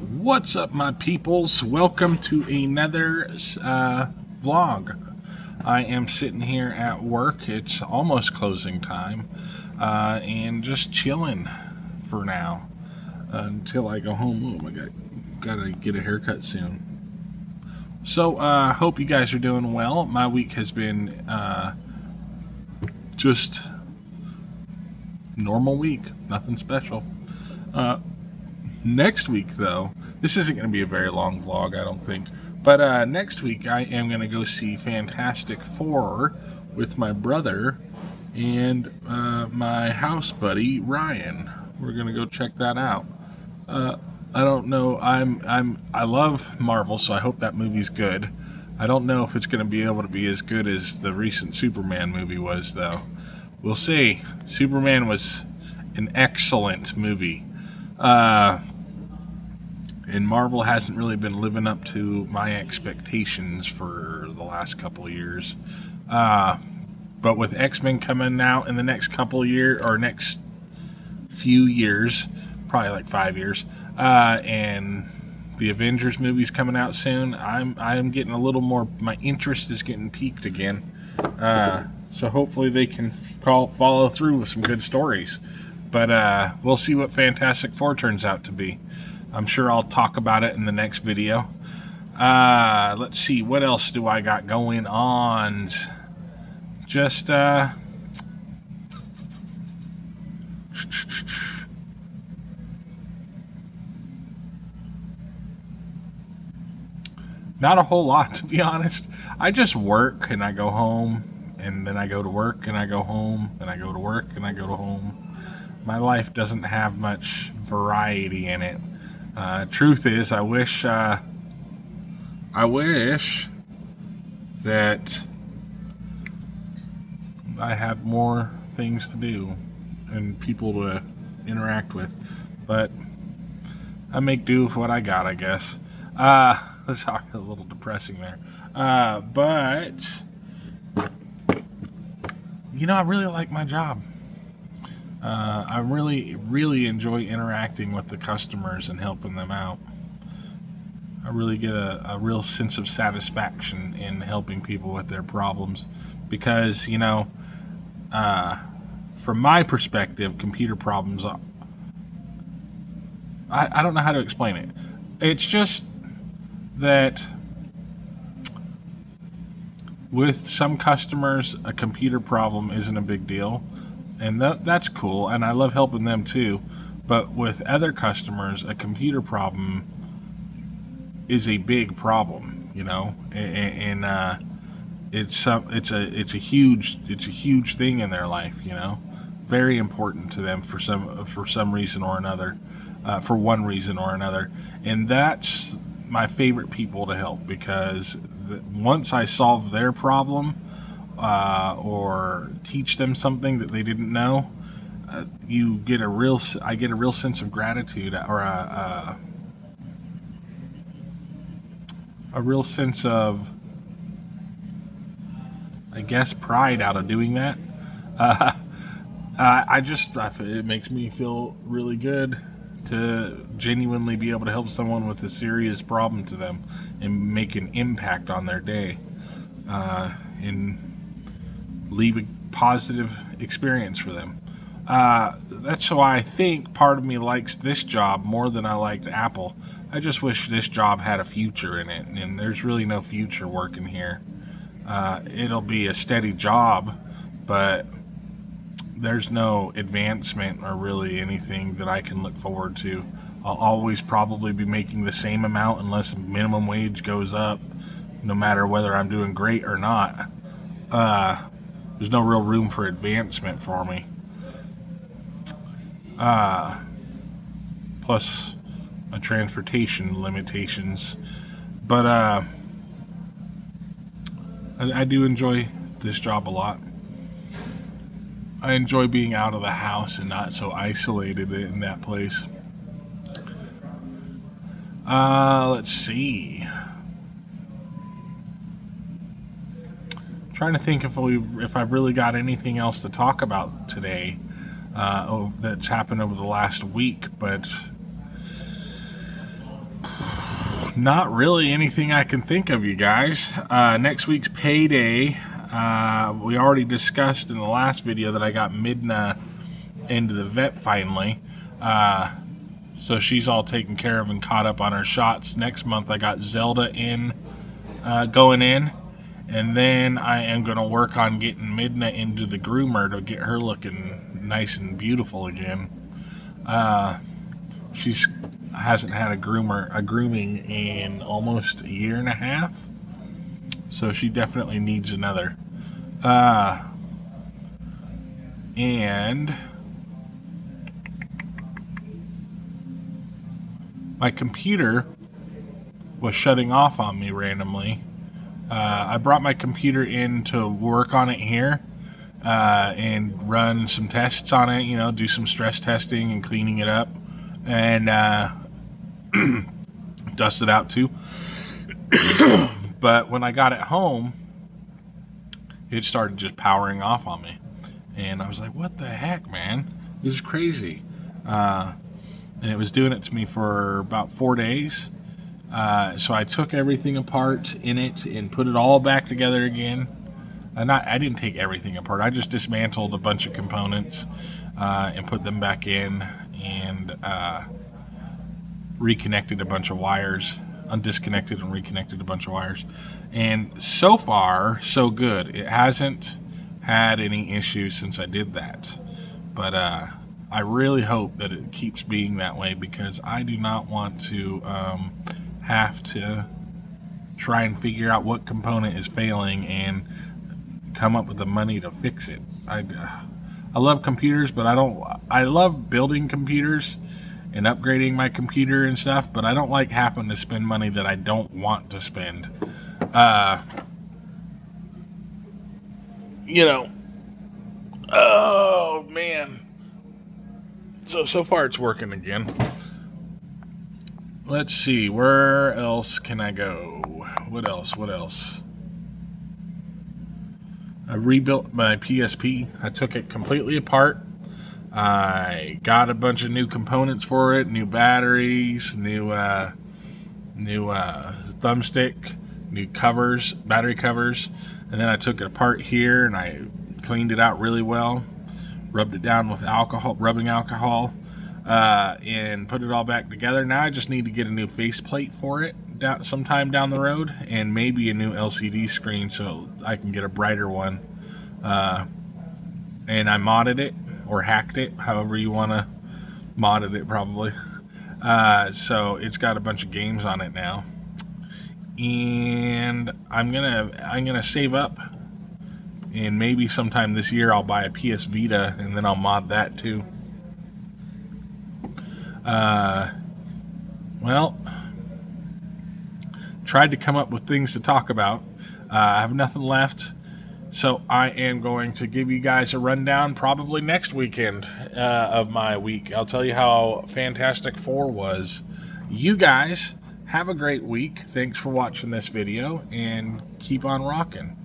What's up, my peoples? Welcome to another vlog. I am sitting here at work. It's almost closing time, and just chilling for now until I go home. Oh my god, gotta get a haircut soon. So, hope you guys are doing well. My week has been just normal week, nothing special. Next week, though, this isn't going to be a very long vlog, I don't think. But next week, I am going to go see Fantastic Four with my brother and my house buddy Ryan. We're going to go check that out. I don't know. I love Marvel, so I hope that movie's good. I don't know if it's going to be able to be as good as the recent Superman movie was, though. We'll see. Superman was an excellent movie. And Marvel hasn't really been living up to my expectations for the last couple of years. But with X-Men coming out in the next couple of years, or next few years, probably like 5 years, and the Avengers movies coming out soon, I'm getting a little more, my interest is getting piqued again. So hopefully they can follow through with some good stories. But we'll see what Fantastic Four turns out to be. I'm sure I'll talk about it in the next video. Let's see, what else do I got going on? Just, not a whole lot, to be honest. I just work and I go home, and then I go to work and I go home, and I go to work and I go to home. My life doesn't have much variety in it. Truth is, I wish that I had more things to do and people to interact with, but I make do with what I got, I guess. Sorry, a little depressing there. But you know, I really like my job. I really enjoy interacting with the customers and helping them out. I really get a real sense of satisfaction in helping people with their problems because, you know, from my perspective, computer problems, I don't know how to explain it. It's just that with some customers, a computer problem isn't a big deal. And that's cool, and I love helping them too. But with other customers, a computer problem is a big problem, you know, and it's a huge thing in their life, you know, very important to them for some reason or another, for one reason or another, and that's my favorite people to help because once I solve their problem. Or teach them something that they didn't know, I get a real sense of gratitude, or a real sense of, I guess, pride out of doing that. It makes me feel really good to genuinely be able to help someone with a serious problem to them and make an impact on their day. And leave a positive experience for them. That's why I think part of me likes this job more than I liked Apple. I just wish this job had a future in it, and there's really no future working here. It'll be a steady job, but there's no advancement or really anything that I can look forward to. I'll always probably be making the same amount unless minimum wage goes up, no matter whether I'm doing great or not. There's no real room for advancement for me. Plus my transportation limitations. But I do enjoy this job a lot. I enjoy being out of the house and not so isolated in that place. Let's see. Trying to think if I've really got anything else to talk about today that's happened over the last week, but Not really anything I can think of, you guys. Next week's payday. We already discussed in the last video that I got Midna into the vet finally. So she's all taken care of and caught up on her shots. Next month I got Zelda going in. And then I am going to work on getting Midna into the groomer to get her looking nice and beautiful again. She's hasn't had a grooming in almost a year and a half. So she definitely needs another. And my computer was shutting off on me randomly. I brought my computer in to work on it here and run some tests on it, do some stress testing and cleaning it up and dust it out too. But when I got it home, it started just powering off on me. And I was like, what the heck, man? This is crazy. And it was doing it to me for about 4 days. So I took everything apart in it and put it all back together again. I didn't take everything apart. I just dismantled a bunch of components and put them back in and reconnected a bunch of wires, undisconnected and reconnected a bunch of wires. And so far, so good. It hasn't had any issues since I did that. But I really hope that it keeps being that way because I do not want to have to try and figure out what component is failing and come up with the money to fix it. I love computers, but I love building computers and upgrading my computer and stuff, but I don't like having to spend money that I don't want to spend. Oh man. So far it's working again. Let's see, where else can I go? What else? I rebuilt my PSP. I took it completely apart. I got a bunch of new components for it, new batteries, new thumbstick, new covers, battery covers, and then I took it apart here and I cleaned it out really well, rubbed it down with rubbing alcohol, and put it all back together. Now I just need to get a new faceplate for it sometime down the road, and maybe a new LCD screen so I can get a brighter one. And I modded it, or hacked it, however you want to modded it probably. So it's got a bunch of games on it now. And I'm gonna save up, and maybe sometime this year I'll buy a PS Vita and then I'll mod that too. Well, tried to come up with things to talk about. I have nothing left. So I am going to give you guys a rundown probably next weekend of my week. I'll tell you how Fantastic Four was. You guys have a great week. Thanks for watching this video and keep on rocking.